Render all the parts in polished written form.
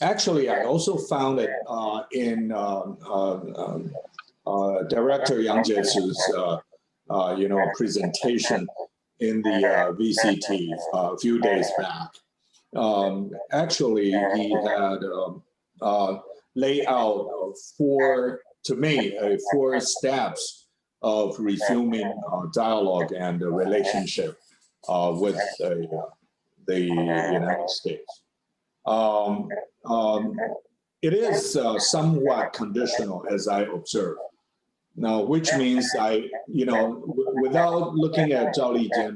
Actually, I also found it in Director Yang Jie's presentation in the VCT a few days back. Actually, he had laid out four steps of resuming dialogue and a relationship with the United States. It is somewhat conditional, as I observe. Now, which means without looking at Zhao Lijian,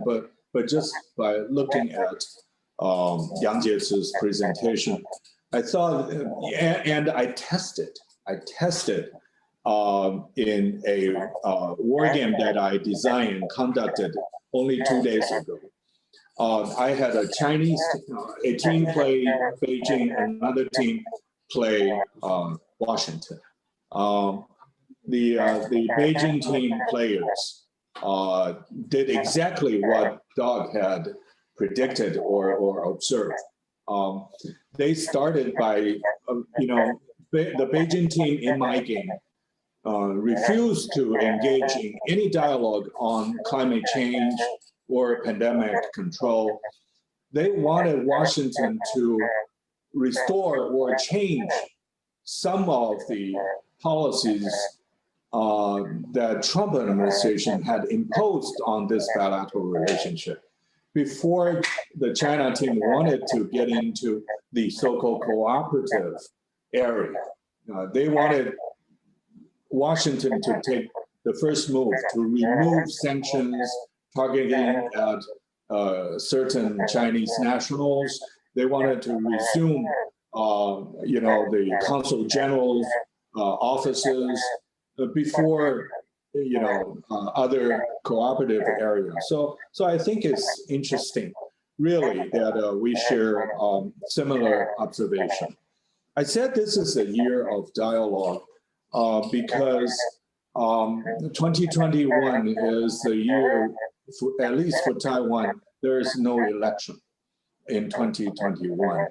but just by looking at Yang Jie's presentation, I thought, and I tested in a war game that I designed and conducted only 2 days ago. I had a team play Beijing, another team play Washington. The Beijing team players did exactly what Doug had predicted or observed. They started by, the Beijing team in my game refused to engage in any dialogue on climate change or pandemic control. They wanted Washington to restore or change some of the policies that Trump administration had imposed on this bilateral relationship. Before the China team wanted to get into the so-called cooperative area, they wanted Washington to take the first move to remove sanctions targeting at certain Chinese nationals. They wanted to resume, the consul general's offices before, other cooperative areas. So I think it's interesting, really, that we share similar observation. I said this is a year of dialogue because 2021 is the year, at least for Taiwan, there is no election in 2021.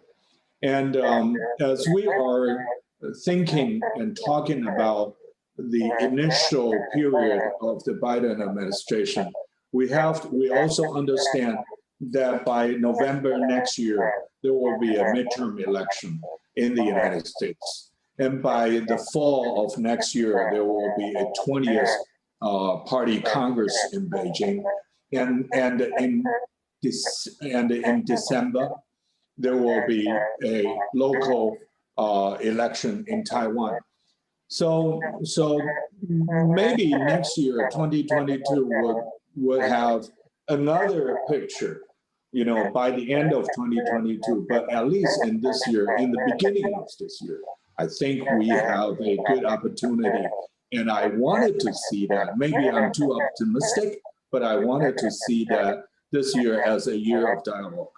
And as we are thinking and talking about the initial period of the Biden administration, we also understand that by November next year, there will be a midterm election in the United States. And by the fall of next year, there will be a 20th party Congress in Beijing. And in December, there will be a local election in Taiwan. So maybe next year, 2022, would have another picture, by the end of 2022. But at least in this year, in the beginning of this year, I think we have a good opportunity. And I wanted to see that. Maybe I'm too optimistic, but I wanted to see that this year as a year of dialogue.